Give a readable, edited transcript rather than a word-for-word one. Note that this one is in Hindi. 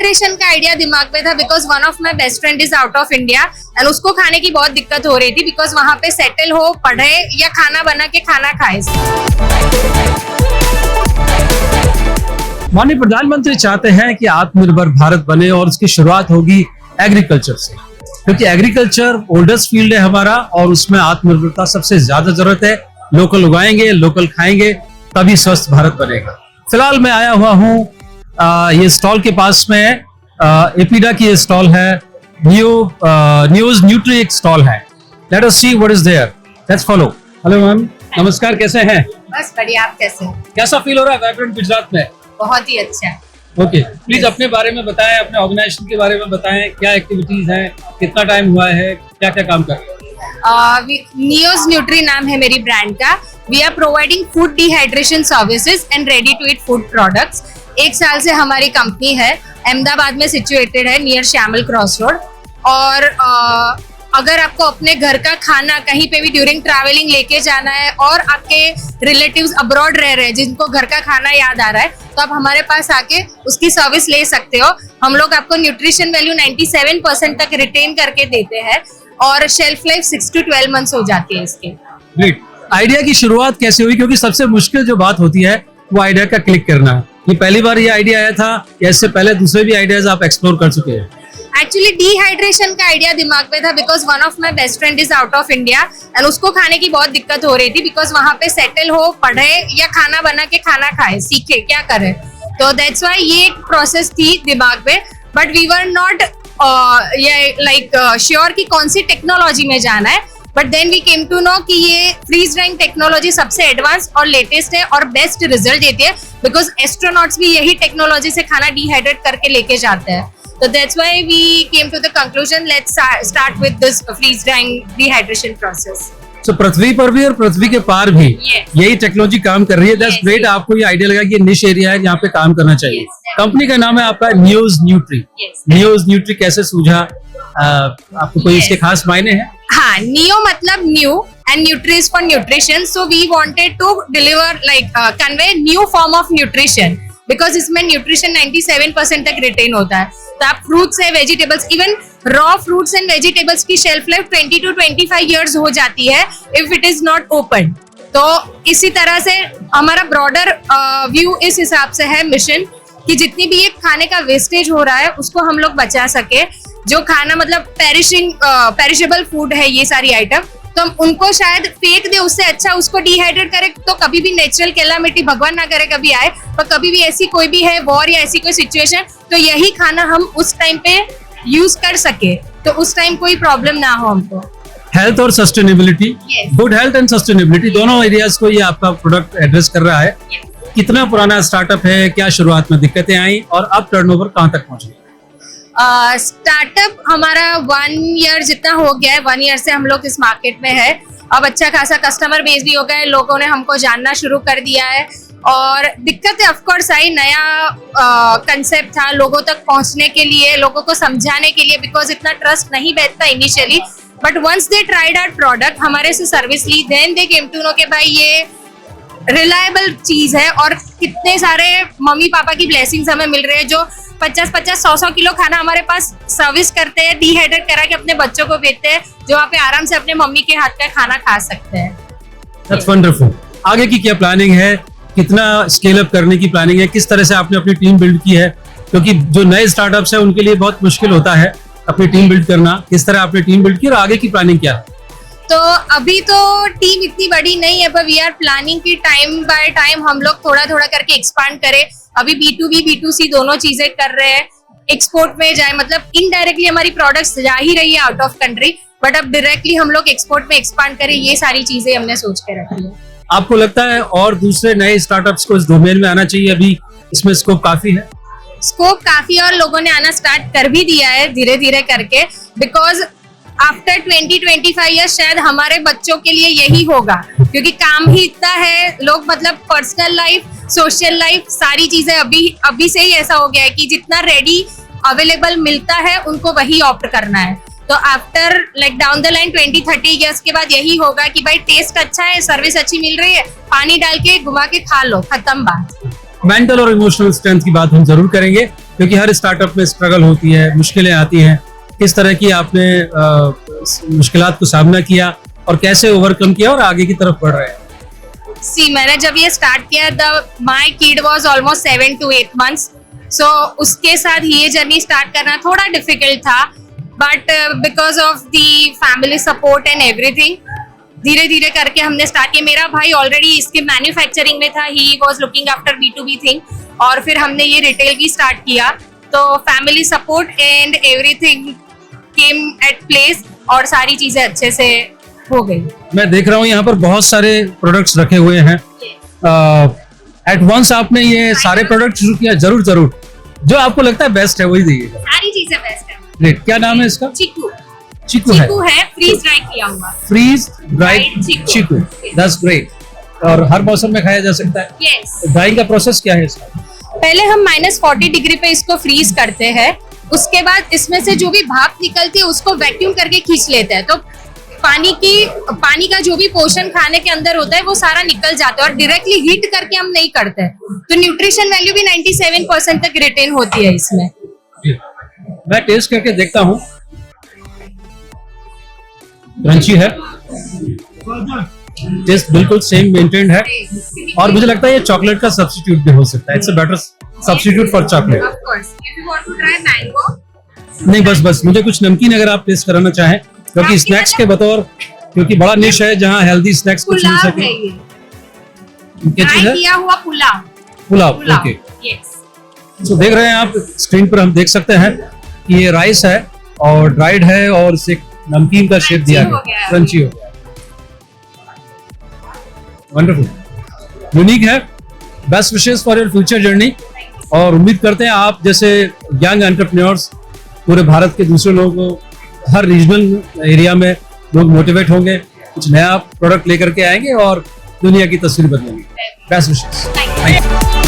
डिहाइड्रेशन का आइडिया दिमाग में था because one of my best friend is out of India and उसको खाने की बहुत दिक्कत हो रही थी बिकॉज वहां पे सेटल हो, पढ़े या खाना बना के खाना खाए। माननीय प्रधानमंत्री चाहते हैं कि आत्मनिर्भर भारत बने और उसकी शुरुआत होगी एग्रीकल्चर से, क्योंकि एग्रीकल्चर ओल्डेस्ट फील्ड है हमारा और उसमें आत्मनिर्भरता सबसे ज्यादा जरूरत है। लोकल उगाएंगे, लोकल खाएंगे, तभी स्वस्थ भारत बनेगा। फिलहाल मैं आया हुआ हूँ ये स्टॉल के पास में एपीडा की ये स्टॉल है, न्यूज न्यूट्री एक स्टॉल है। Let us see what is there, let's follow. Hello ma'am, नमस्कार, कैसे हैं? बस बढ़िया, आप कैसे हैं? कैसा फील हो रहा है वाइब्रेंट गुजरात में? बहुत ही अच्छा। ओके, प्लीज अपने बारे में बताएं, अपने ऑर्गेनाइजेशन के बारे में बताएं, क्या एक्टिविटीज हैं, कितना टाइम हुआ है, क्या क्या काम कर रहे हैं? न्यूज न्यूट्री नाम है मेरी ब्रांड का। We are providing food dehydration services and ready to eat food products. 1 साल से हमारी कंपनी है, अहमदाबाद में सिचुएटेड है, नियर श्यामल क्रॉस रोड। और अगर आपको अपने घर का खाना कहीं पे भी ड्यूरिंग ट्रैवलिंग लेके जाना है और आपके रिलेटिव्स अब्रॉड रह रहे हैं जिनको घर का खाना याद आ रहा है, तो आप हमारे पास आके उसकी सर्विस ले सकते हो। हम लोग आपको न्यूट्रिशन वैल्यू 97% तक रिटेन करके देते हैं और शेल्फ लाइफ 6 to 12 मंथ्स हो जाती है इसके। ग्रेट। आइडिया की शुरुआत कैसे हुई? क्योंकि सबसे मुश्किल जो बात होती है वो आइडिया का क्लिक करना है। ये पहली बार ये आइडिया आया था या इससे पहले दूसरे भी आइडियाज आप एक्सप्लोर कर चुके हैं? एक्चुअली डिहाइड्रेशन का आइडिया दिमाग में था because one of my best friend is out of India and उसको खाने की बहुत दिक्कत हो रही थी बिकॉज वहां पे सेटल हो, पढ़े या खाना बना के खाना खाए, सीखे क्या करे। तो दैट्स व्हाई ये एक प्रोसेस थी दिमाग में, but we were not sure कि कौन सी टेक्नोलॉजी में जाना है। But then we came to know कि ये फ्रीज ड्राइंग टेक्नोलॉजी सबसे एडवांस और लेटेस्ट है और बेस्ट रिजल्ट देती है बिकॉज एस्ट्रोनॉट्स भी यही टेक्नोलॉजी से खाना डिहाइड्रेट करके लेके जाते हैं। So that's why we came to the conclusion, let's start with this freeze drying dehydration process. So पृथ्वी पर भी और पृथ्वी के पार भी यही टेक्नोलॉजी काम कर रही है। That's great। आपको ये आइडिया लगा कि ये निश एरिया है जहाँ पे काम करना चाहिए। कंपनी का नाम है आपका न्यूज न्यूट्री। न्यूज न्यूट्री कैसे सूझा? आपको कोई इसके खास मायने हैं? हाँ, नियो मतलब new and nutri is for nutrition. So we wanted to deliver convey new form of nutrition. Because इसमें न्यूट्रिशन 97% तक रिटेन होता है। तो आप फ्रूट्स है, vegetables, even raw fruits and vegetables की शेल्फ लाइफ 20 to 25 years हो जाती है if it is not open. तो इसी तरह से हमारा ब्रॉडर व्यू इस हिसाब से है मिशन कि जितनी भी ये खाने का वेस्टेज हो रहा है उसको हम लोग बचा सके। जो खाना मतलब पेरिशेबल फूड है ये सारी आइटम, तो हम उनको शायद फेंक दे, उससे अच्छा उसको डिहाइड्रेट करे तो कभी भी नेचुरल कैलामिटी भगवान ना करे कभी आए, पर कभी भी ऐसी कोई भी है वॉर या ऐसी कोई सिचुएशन, तो यही खाना हम उस टाइम पे यूज कर सके, तो उस टाइम कोई प्रॉब्लम ना हो हमको। हेल्थ और sustainability, good health and sustainability दोनों एरियाज को ये आपका प्रोडक्ट एड्रेस कर रहा है। कितना पुराना स्टार्टअप है, क्या शुरुआत में दिक्कतें आई और अब टर्नओवर कहाँ तक पहुंच गया? स्टार्टअप हमारा 1 year जितना हो गया है। 1 year से हम लोग इस मार्केट में है। अब अच्छा खासा कस्टमर बेस भी हो गया है, लोगों ने हमको जानना शुरू कर दिया है। और दिक्कतें ऑफकोर्स आई, नया कंसेप्ट था लोगों तक पहुंचने के लिए, लोगों को समझाने के लिए, बिकॉज इतना ट्रस्ट नहीं बैठता initially. But once they tried our product, हमारे से सर्विस ली, then they came to know के भाई ये रिलायबल चीज है और कितने सारे मम्मी पापा की ब्लेसिंग्स हमें मिल रहे हैं जो 50-50, 100-100 किलो खाना हमारे पास सर्विस करते हैं, डिहाइड्रेट करा के अपने बच्चों को भेजते हैं, जो वहाँ पे आराम से अपने मम्मी के हाथ का खाना खा सकते हैं। That's wonderful। आगे की क्या प्लानिंग है? कितना स्केल अप करने की प्लानिंग है? किस तरह से आपने अपनी टीम बिल्ड की है? क्योंकि जो नए स्टार्टअप्स है उनके लिए बहुत मुश्किल होता है अपनी टीम बिल्ड करना। किस तरह आपने टीम बिल्ड की और आगे की प्लानिंग क्या है? तो अभी तो टीम इतनी बड़ी नहीं है, पर वी आर प्लानिंग की टाइम बाय टाइम हम लोग थोड़ा थोड़ा करके एक्सपांड करें। अभी B2B B2C दोनों चीजें कर रहे हैं, एक्सपोर्ट में जाए, मतलब इनडायरेक्टली हमारी प्रोडक्ट्स जा ही रही है आउट ऑफ कंट्री, बट अब डायरेक्टली हम लोग एक्सपोर्ट में एक्सपांड करें, ये सारी चीजें हमने सोच के रखी है। आपको लगता है और दूसरे नए स्टार्टअप्स को इस डोमेन में आना चाहिए? अभी इसमें स्कोप काफी है? स्कोप काफी, और लोगों ने आना स्टार्ट कर भी दिया है धीरे धीरे करके, बिकॉज आफ्टर 20-25 ईयर्स शायद हमारे बच्चों के लिए यही होगा, क्योंकि काम ही इतना है। लोग मतलब पर्सनल लाइफ, सोशल लाइफ, सारी चीजें अभी से ही ऐसा हो गया है कि जितना रेडी अवेलेबल मिलता है उनको वही ऑप्ट करना है। तो after down the line 20-30 years के बाद यही होगा कि भाई टेस्ट अच्छा है, सर्विस अच्छी मिल रही है, पानी डाल के घुमा के खा लो, खत्म बात। मेंटल और इमोशनल स्ट्रेंथ की बात हम जरूर करेंगे। क्योंकि हर स्टार्टअप में स्ट्रगल होती है, मुश्किलें आती हैं। किस तरह की आपने मुश्किलात को सामना किया और कैसे ओवरकम किया और आगे की तरफ बढ़ रहे हैं? सी मैंने जब ये स्टार्ट किया my kid was almost 7 to 8 months, सो उसके साथ ये जर्नी स्टार्ट करना थोड़ा डिफिकल्ट था, but because of the family support and everything धीरे धीरे करके हमने स्टार्ट किया। मेरा भाई ऑलरेडी इसके मैन्युफैक्चरिंग में था, he was looking after B2B thing, और फिर हमने ये रिटेल भी स्टार्ट किया। तो family support and everything came at place और सारी चीजें अच्छे से हो गई। मैं देख रहा हूँ यहाँ पर बहुत सारे प्रोडक्ट्स रखे हुए हैं। एट वंस आपने ये सारे प्रोडक्ट शुरू किया? जरूर जरूर, जो आपको लगता है बेस्ट है वही दीजिएगा। सारी चीजें बेस्ट है। ग्रेट, क्या नाम है इसका? चीकू। चीकू है, फ्रीज ड्राई किया हुआ। Freeze dried chikoo. Chikoo, that's great. और हर मौसम में खाया जा सकता है। यस। ड्राइंग का प्रोसेस क्या है इसका? पहले हम -40 डिग्री पे इसको फ्रीज करते हैं, उसके बाद इसमें से जो भी भाप निकलती है उसको वैक्यूम करके खींच लेते हैं। तो पानी का जो भी पोर्शन खाने के अंदर होता है वो सारा निकल जाता है, और डायरेक्टली हीट करके हम नहीं करते हैं। तो न्यूट्रिशन वैल्यू भी 97% तक रिटेन होती है इसमें। मैं टेस्ट करके देखता हूँ। क्रंची है, टेस्ट बिल्कुल सेम मेंटेन्ड है, और मुझे लगता है ये चॉकलेट का सब्स्टिट्यूट भी हो सकता है। It's a better substitute for chocolate. Of course, if you want to try mango, नहीं, बस मुझे कुछ नमकीन अगर आप टेस्ट कराना चाहें, क्योंकि स्नैक्स के बतौर, क्योंकि बड़ा निश है जहाँ हेल्दी स्नैक्स कुछ मिल पुलाव सके। है ये, क्या चीज फ्राई है? किया हुआ पुलाव। पुलाव, ओके। यस। तो देख रहे हैं आप स्क्रीन पर, हम देख सकते हैं कि ये राइस है और ड्राइड है और इसे नमकीन का शेप दिया हो गया, गया है। क्रंची हो गया। वंडरफुल, यूनिक है। Best wishes for your future journey, और उम्मीद करते हैं आप जैसे यंग एंटरप्रेन्योर्स पूरे भारत के दूसरे लोगों को, हर रीजनल एरिया में लोग मोटिवेट होंगे, कुछ नया प्रोडक्ट लेकर के आएंगे और दुनिया की तस्वीर बदलेंगे। Best wishes. Thank you.